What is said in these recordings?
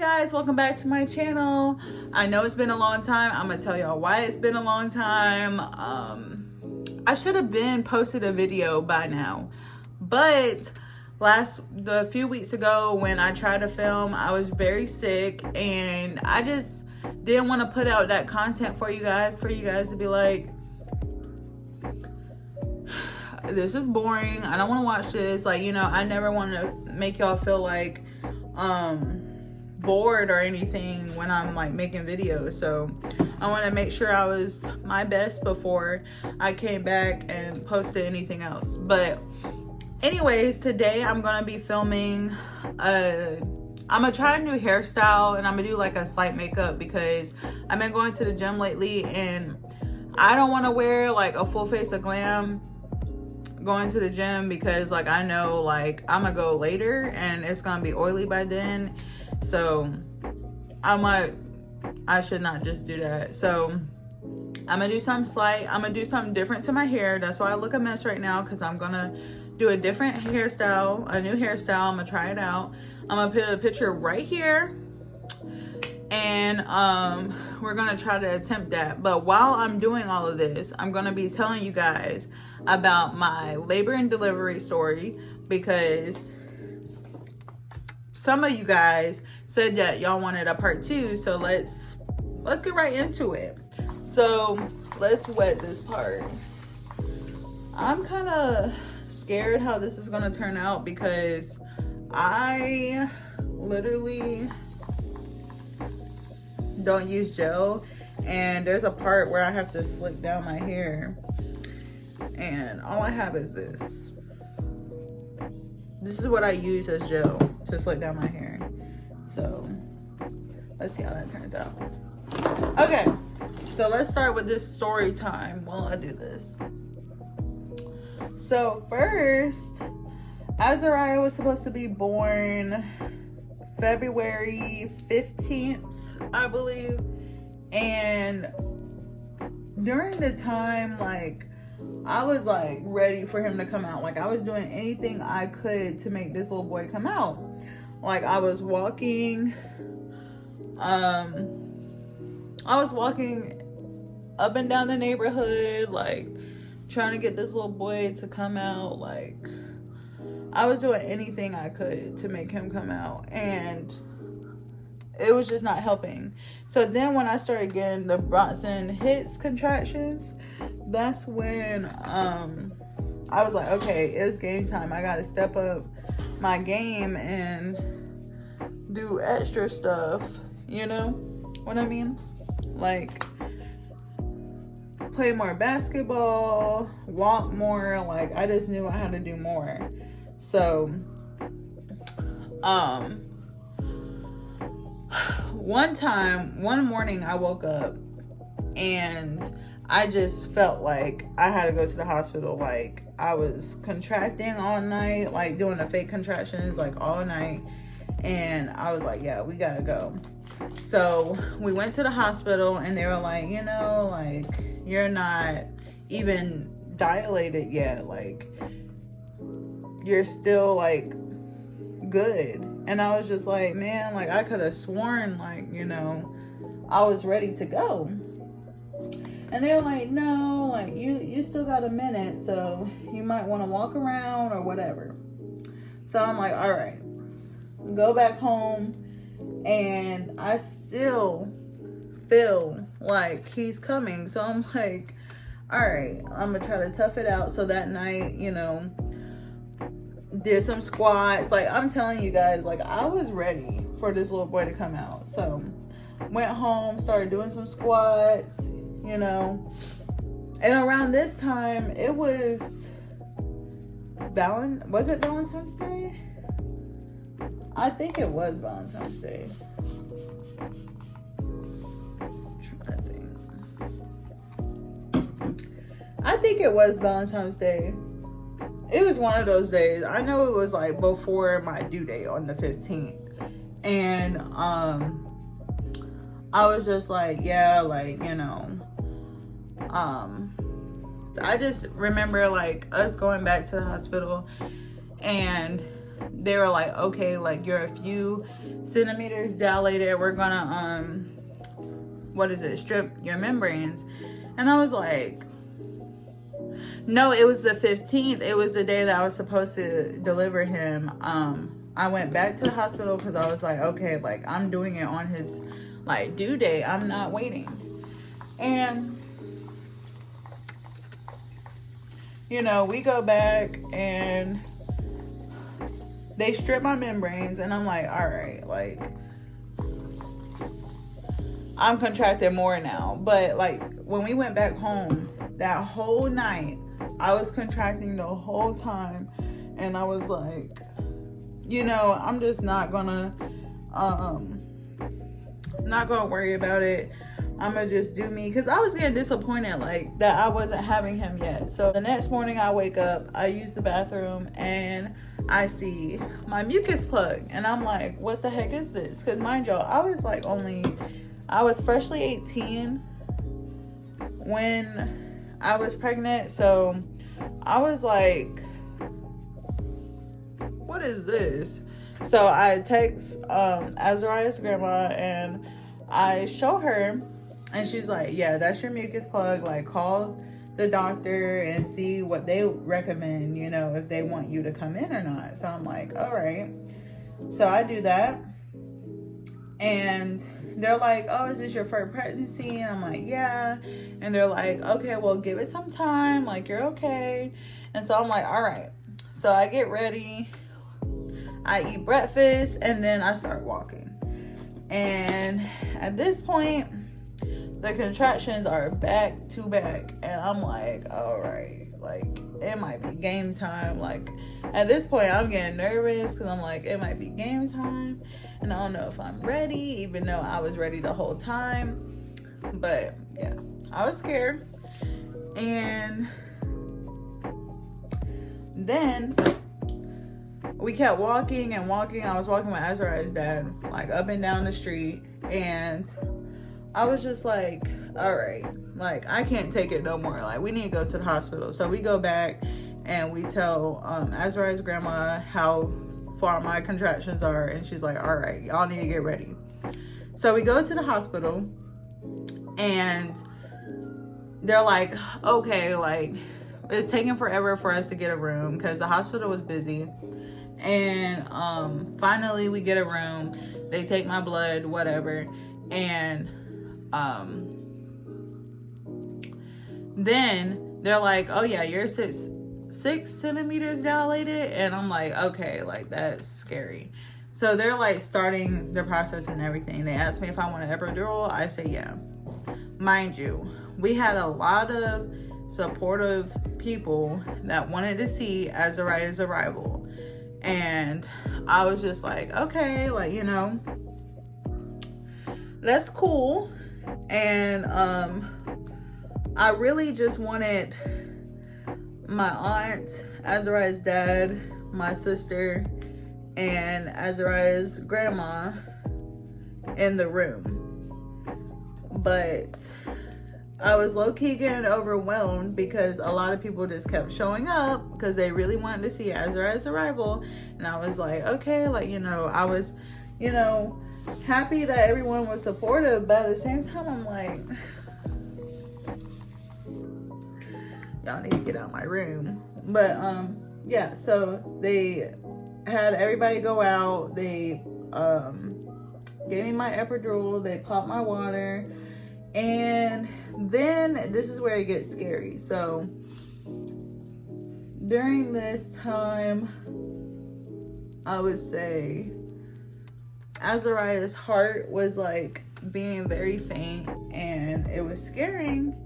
guys, welcome back to my channel. I know it's been a long time. I'm gonna tell y'all why it's been a long time. I should have been posted a video by now, but a few weeks ago when I tried to film, I was very sick and I just didn't want to put out that content for you guys to be like, this is boring, I don't want to watch this. Like, you know, I never want to make y'all feel like bored or anything when I'm like making videos. So I want to make sure I was my best before I came back and posted anything else. But anyways, today I'm gonna be filming I'm gonna try a new hairstyle, and I'm gonna do like a slight makeup because I've been going to the gym lately and I don't want to wear like a full face of glam going to the gym because like I know like I'm gonna go later and it's gonna be oily by then. So I should not just do that. So I'm gonna do something slight. I'm gonna do something different to my hair. That's why I look a mess right now, because I'm gonna do a different hairstyle, a new hairstyle. I'm gonna try it out. I'm gonna put a picture right here, and we're gonna try to attempt that. But while I'm doing all of this, I'm gonna be telling you guys about my labor and delivery story, because some of you guys said that y'all wanted a part 2. So let's get right into it. So let's wet this part. I'm kind of scared how this is gonna turn out because I literally don't use gel, and there's a part where I have to slick down my hair, and all I have is this. This is what I use as gel to slick down my hair. So let's see how that turns out. Okay, so let's start with this story time while I do this. So first, Azariah was supposed to be born February 15th, I believe. And during the time, like, I was like ready for him to come out. Like, I was doing anything I could to make this little boy come out. Like, I was walking up and down the neighborhood, like trying to get this little boy to come out. Like, I was doing anything I could to make him come out, and it was just not helping. So then when I started getting the Bronson Hits contractions, that's when I was like, okay, it's game time. I gotta step up my game and do extra stuff, you know what I mean? Like, play more basketball, walk more. Like, I just knew I had to do more. So one morning I woke up and I just felt like I had to go to the hospital. Like, I was contracting all night, like doing the fake contractions like all night, and I was like, yeah, we gotta go. So we went to the hospital and they were like, you know, like, you're not even dilated yet, like you're still like good. And I was just like, man, like I could have sworn like, you know, I was ready to go. And they were like, no, like you still got a minute, so you might want to walk around or whatever. So I'm like, all right, go back home. And I still feel like he's coming. So I'm like, all right, I'm gonna try to tough it out. So that night, you know, did some squats. Like, I'm telling you guys, like, I was ready for this little boy to come out. So went home, started doing some squats, you know. And around this time, it was it Valentine's Day? I think it was Valentine's Day. I think it was Valentine's Day. It was one of those days. I know it was like before my due date on the 15th. And I was just like, yeah, like, you know, I just remember like us going back to the hospital and they were like, okay, like you're a few centimeters dilated, we're gonna strip your membranes. And I was like, no, it was the 15th. It was the day that I was supposed to deliver him. I went back to the hospital because I was like, okay, like I'm doing it on his like due date. I'm not waiting. And you know, we go back and they strip my membranes, and I'm like, all right, like I'm contracting more now. But like when we went back home that whole night, I was contracting the whole time, and I was like, you know, I'm just not gonna worry about it. I'm gonna just do me, because I was getting disappointed like that I wasn't having him yet. So the next morning I wake up, I use the bathroom, and I see my mucus plug, and I'm like, what the heck is this? Because mind y'all, I was freshly 18 when I was pregnant. So I was like, what is this? So I text Azariah's grandma, and I show her, and she's like, yeah, that's your mucus plug. Like, call the doctor and see what they recommend, you know, if they want you to come in or not. So I'm like, all right. So I do that, and they're like, oh, is this your first pregnancy? And I'm like, yeah. And they're like, okay, well, give it some time, like you're okay. And so I'm like, all right. So I get ready, I eat breakfast, and then I start walking. And at this point, the contractions are back to back, and I'm like, all right, like it might be game time. Like at this point, I'm getting nervous because I'm like, it might be game time, and I don't know if I'm ready, even though I was ready the whole time. But yeah, I was scared. And then we kept walking and walking. I was walking with Azariah's dad, like up and down the street, and I was just like, all right, like I can't take it no more. Like we need to go to the hospital. So we go back and we tell Azariah's grandma how far my contractions are, and she's like, all right, y'all need to get ready. So we go to the hospital, and they're like, okay, like it's taking forever for us to get a room because the hospital was busy. And finally we get a room. They take my blood, whatever, and then they're like, oh yeah, you're 6 centimeters dilated. And I'm like, okay, like that's scary. So they're like starting the process and everything. They asked me if I want an epidural. I say yeah. Mind you, we had a lot of supportive people that wanted to see Azariah's arrival. And I was just like, okay, like, you know, that's cool. And I really just wanted my aunt, Azariah's dad, my sister, and Azariah's grandma in the room. But I was low-key getting overwhelmed because a lot of people just kept showing up because they really wanted to see Azariah's arrival. And I was like, okay, like, you know, I was, you know, happy that everyone was supportive, but at the same time, I'm like, y'all need to get out of my room. But, yeah, so they had everybody go out. They, gave me my epidural. They popped my water. And then this is where it gets scary. So during this time, I would say Azariah's heart was like being very faint, and it was scaring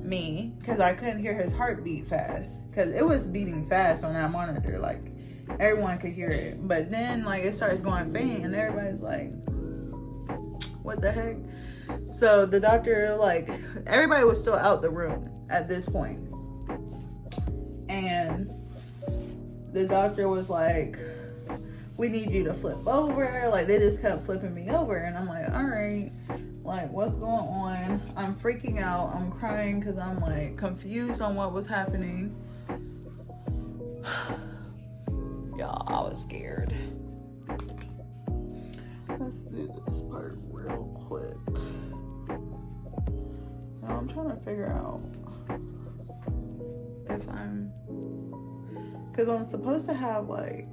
me because I couldn't hear his heartbeat fast, because it was beating fast on that monitor, like everyone could hear it. But then like it starts going faint, and everybody's like, what the heck? So the doctor, like, everybody was still out the room at this point. And the doctor was like, we need you to flip over. Like, they just kept flipping me over. And I'm like, all right, like, what's going on? I'm freaking out. I'm crying because I'm, like, confused on what was happening. Y'all, I was scared. Let's do this part real quick. Now I'm trying to figure out if because I'm supposed to have like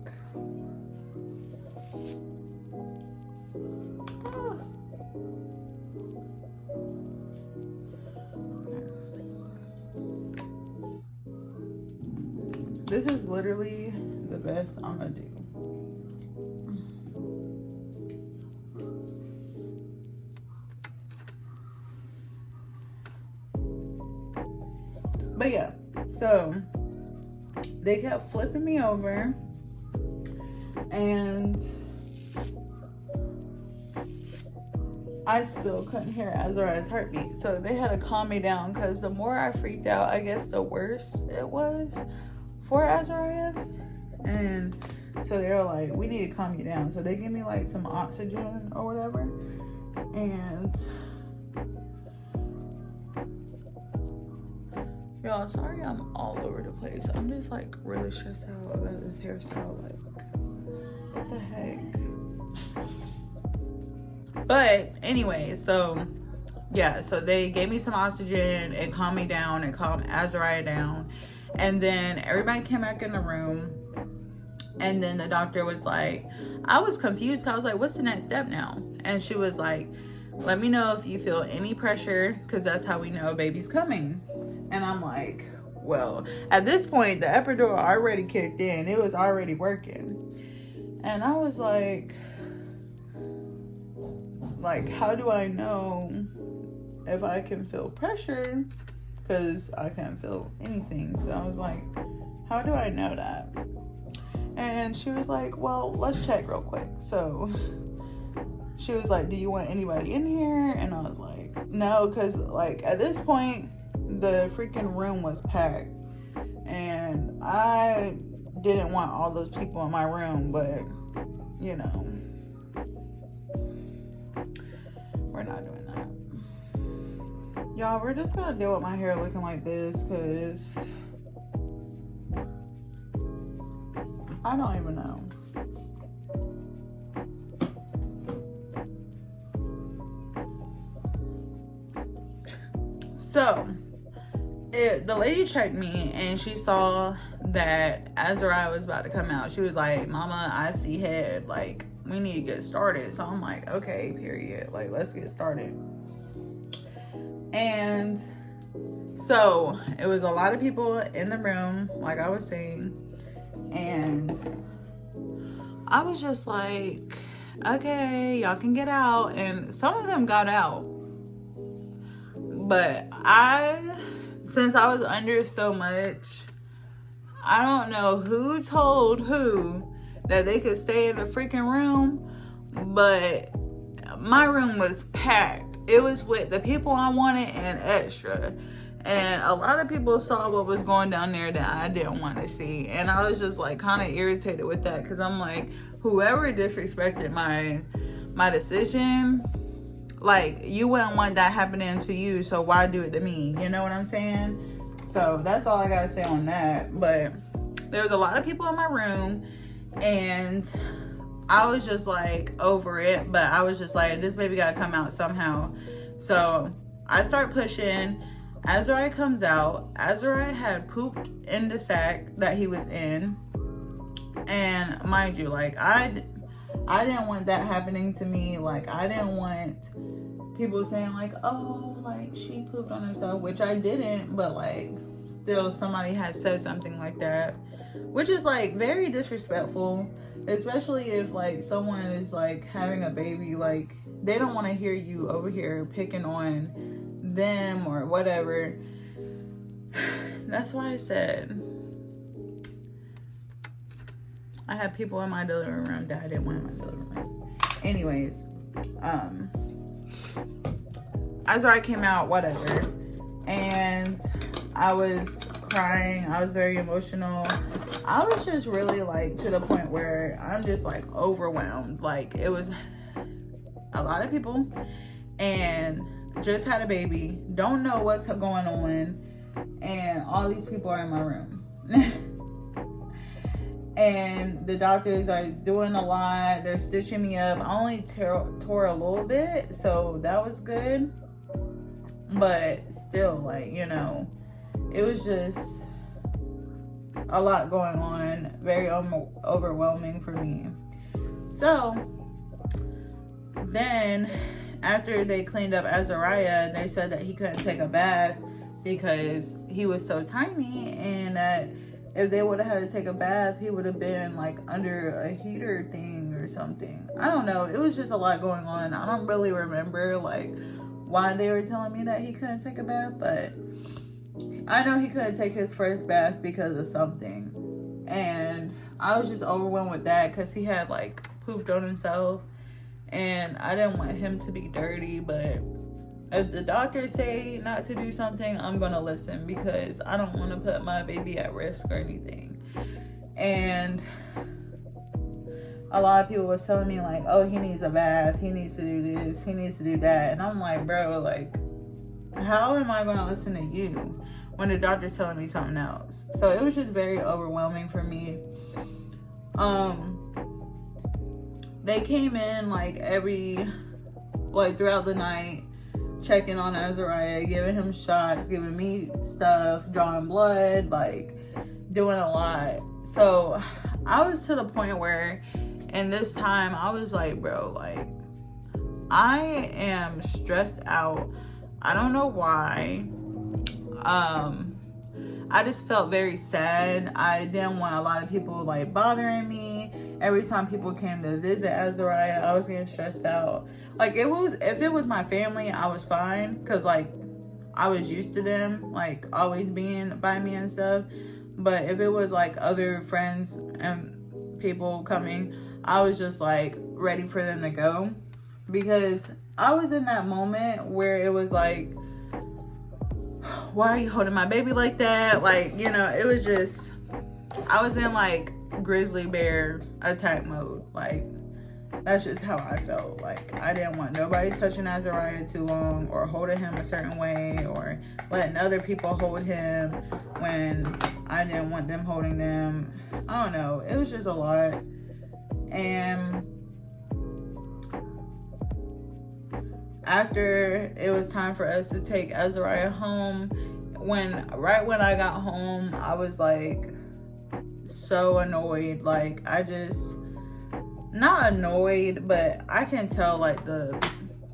this is literally the best I'm gonna do. But yeah, so they kept flipping me over, and I still couldn't hear Azariah's heartbeat. So they had to calm me down, because the more I freaked out, I guess the worse it was for Azariah. And so they were like, we need to calm you down. So they give me like some oxygen or whatever. And y'all, sorry I'm all over the place. I'm just like really stressed out about this hairstyle. Like, what the heck? But anyway, so yeah, so they gave me some oxygen. It calmed me down. It calmed Azariah down. And then everybody came back in the room. And then the doctor was like, I was confused. I was like, what's the next step now? And she was like, let me know if you feel any pressure, because that's how we know a baby's coming. And I'm like, well, at this point, the epidural already kicked in. It was already working. And I was like, how do I know if I can feel pressure? Because I can't feel anything. So I was like, how do I know that? And she was like, well, let's check real quick. So she was like, do you want anybody in here? And I was like, no, because like at this point, the freaking room was packed. And I didn't want all those people in my room, but you know, we're not doing that. Y'all, we're just gonna deal with my hair looking like this, because I don't even know. So the lady checked me, and she saw that Azariah was about to come out. She was like, Mama, I see head. Like, we need to get started. So I'm like, okay, period. Like, let's get started. And so it was a lot of people in the room, like I was saying. And I was just like, okay, y'all can get out. And some of them got out. But since I was under so much, I don't know who told who that they could stay in the freaking room, but my room was packed. It was with the people I wanted and extra. And a lot of people saw what was going down there that I didn't want to see. And I was just like kind of irritated with that, because I'm like, whoever disrespected my decision, like, you wouldn't want that happening to you, so why do it to me? You know what I'm saying? So that's all I gotta say on that. But there was a lot of people in my room, and I was just like over it. But I was just like, this baby gotta come out somehow. So I start pushing. Azariah comes out. Azariah had pooped in the sack that he was in. And mind you, like, I didn't want that happening to me. Like, I didn't want people saying like, oh, like, she pooped on herself, which I didn't, but like, still somebody had said something like that, which is like very disrespectful, especially if like someone is like having a baby. Like, they don't want to hear you over here picking on them or whatever. That's why I said I had people in my delivery room that I didn't want in my delivery room. Anyways, Azariah came out, whatever, and I was crying. I was very emotional. I was just really like to the point where I'm just like overwhelmed. Like, it was a lot of people and just had a baby, don't know what's going on, and all these people are in my room. and the doctors are doing a lot. They're stitching me up. I only tore a little bit, so that was good. But still, like, you know, it was just a lot going on. Very overwhelming for me. So then after they cleaned up Azariah, they said that he couldn't take a bath because he was so tiny, and that if they would have had to take a bath, he would have been like under a heater thing or something. I don't know. It was just a lot going on. I don't really remember like why they were telling me that he couldn't take a bath, but I know he couldn't take his first bath because of something. And I was just overwhelmed with that because he had like pooped on himself, and I didn't want him to be dirty. But if the doctors say not to do something, I'm gonna listen, because I don't want to put my baby at risk or anything. And a lot of people was telling me like, oh, he needs a bath, he needs to do this, he needs to do that. And I'm like, bro, like, how am I gonna listen to you when the doctor's telling me something else? So it was just very overwhelming for me. They came in like throughout the night, checking on Azariah, giving him shots, giving me stuff, drawing blood, like doing a lot. So I was to the point where in this time I was like, bro, like, I am stressed out. I don't know why. I just felt very sad. I didn't want a lot of people like bothering me. Every time people came to visit Azariah, I was getting stressed out. Like, if it was my family, I was fine, because like I was used to them like always being by me and stuff. But if it was like other friends and people coming, I was just like ready for them to go, because I was in that moment where it was like, why are you holding my baby like that? Like, you know, it was just, I was in like grizzly bear attack mode. Like, that's just how I felt. Like, I didn't want nobody touching Azariah too long, or holding him a certain way, or letting other people hold him when I didn't want them holding them. I don't know. It was just a lot. And after it was time for us to take Azariah home, right when I got home, I was like so annoyed. Like, I just, not annoyed, but I can tell like the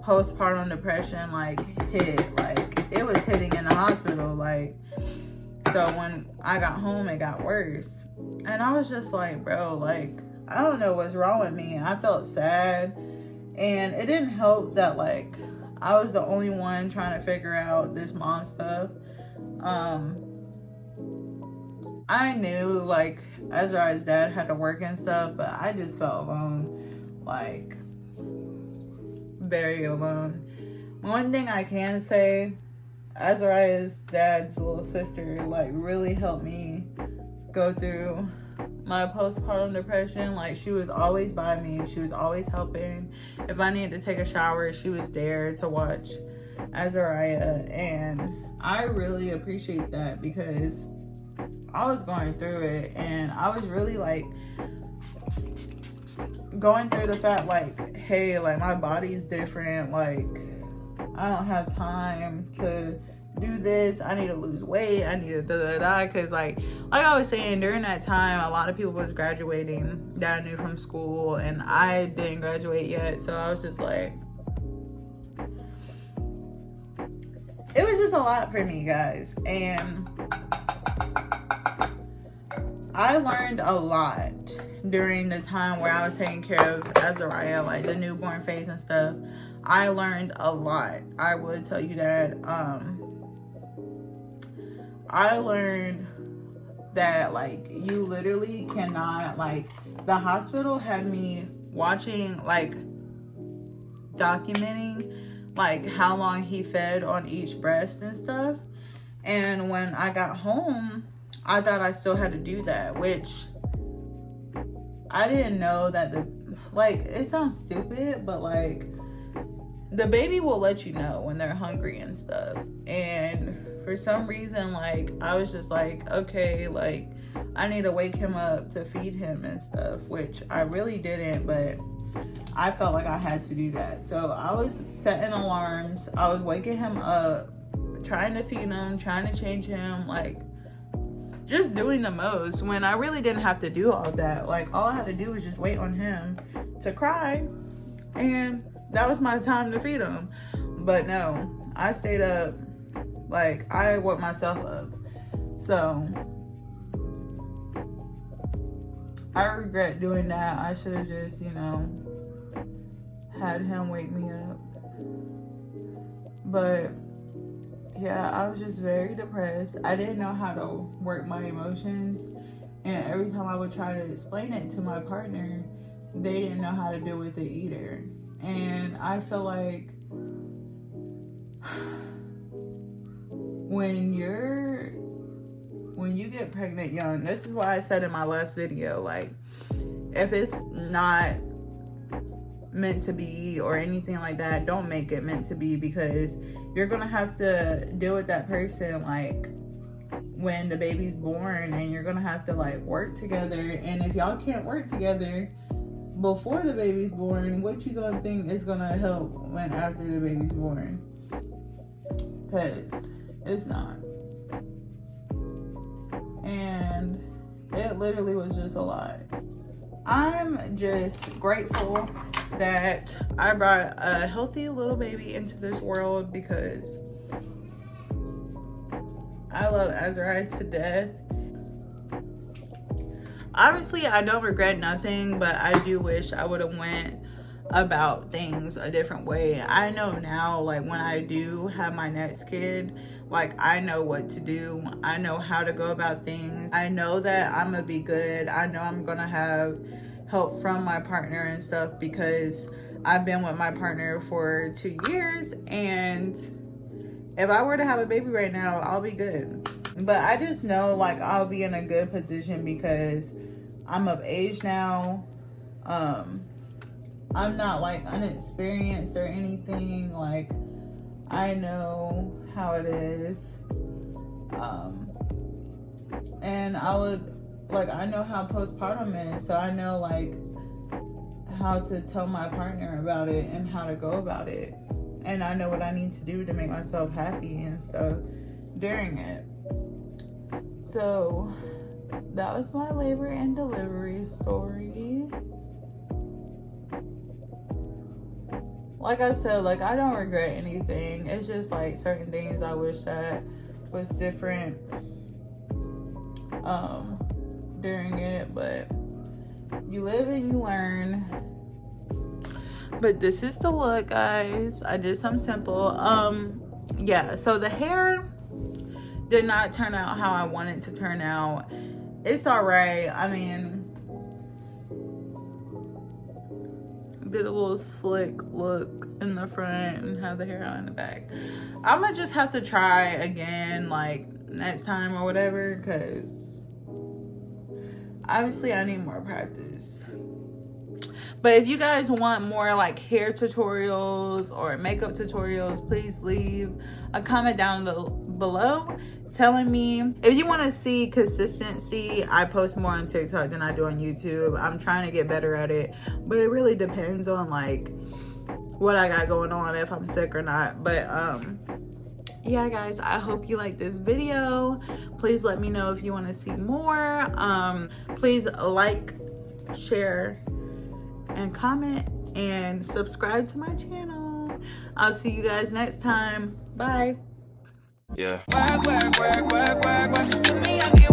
postpartum depression like hit, like it was hitting in the hospital. Like, so when I got home, it got worse. And I was just like, bro, like, I don't know what's wrong with me. I felt sad. And it didn't help that like I was the only one trying to figure out this mom stuff. I knew like Azariah's dad had to work and stuff, but I just felt alone, like very alone. One thing I can say, Azariah's dad's little sister like really helped me go through my postpartum depression. Like, she was always by me. She was always helping. If I needed to take a shower, she was there to watch Azariah. And I really appreciate that, because I was going through it, and I was really like going through the fact like, hey, like my body's different. Like, I don't have time to do this. I need to lose weight. I need to da-da-da. Because like I was saying, during that time, a lot of people was graduating that I knew from school, and I didn't graduate yet. So I was just like, it was just a lot for me, guys. And I learned a lot during the time where I was taking care of Azariah, like the newborn phase and stuff. I learned a lot. I would tell you that. I learned that like you literally cannot, like, the hospital had me watching, like, documenting like how long he fed on each breast and stuff. And when I got home, I thought I still had to do that, which I didn't know that it sounds stupid, but like the baby will let you know when they're hungry and stuff. And for some reason, like, I was just like, okay, like, I need to wake him up to feed him and stuff, which I really didn't, but I felt like I had to do that. So I was setting alarms. I was waking him up, trying to feed him, trying to change him, like just doing the most when I really didn't have to do all that. Like all I had to do was just wait on him to cry, and that was my time to feed him. But no, I stayed up, like I woke myself up. So I regret doing that. I should have just, you know, had him wake me up. But yeah, I was just very depressed. I didn't know how to work my emotions, and every time I would try to explain it to my partner, they didn't know how to deal with it either. And I feel like when you get pregnant young, this is why I said in my last video, like if it's not meant to be or anything like that, don't make it meant to be, because you're gonna have to deal with that person like when the baby's born, and you're gonna have to like work together. And if y'all can't work together before the baby's born, what you gonna think is gonna help when after the baby's born? Because it's not. And it literally was just a lot. I'm just grateful that I brought a healthy little baby into this world, because I love Azariah to death. Obviously, I don't regret nothing, but I do wish I would have went about things a different way. I know now, like when I do have my next kid, like I know what to do. I know how to go about things. I know that I'm gonna be good. I know I'm gonna have help from my partner and stuff, because I've been with my partner for 2 years, and if I were to have a baby right now, I'll be good. But I just know like I'll be in a good position because I'm of age now. I'm not like inexperienced or anything. Like I know how it is. And I know how postpartum is, so I know like how to tell my partner about it and how to go about it. And I know what I need to do to make myself happy and stuff during it. So that was my labor and delivery story. Like I said, like I don't regret anything. It's just like certain things I wish that was different during it, but you live and you learn. But this is the look, guys. I did something simple. Yeah, so the hair did not turn out how I wanted to turn out. It's all right. I mean, did a little slick look in the front and have the hair out in the back. I'm gonna just have to try again like next time or whatever, because obviously I need more practice. But if you guys want more like hair tutorials or makeup tutorials, please leave a comment down below telling me. If you want to see consistency, I post more on TikTok than I do on YouTube. I'm trying to get better at it, but it really depends on like what I got going on, if I'm sick or not. But yeah, guys, I hope you like this video. Please let me know if you want to see more. Please like, share, and comment, and subscribe to my channel. I'll see you guys next time. Bye. Yeah. Work, work, work, work, work, work. To me, I feel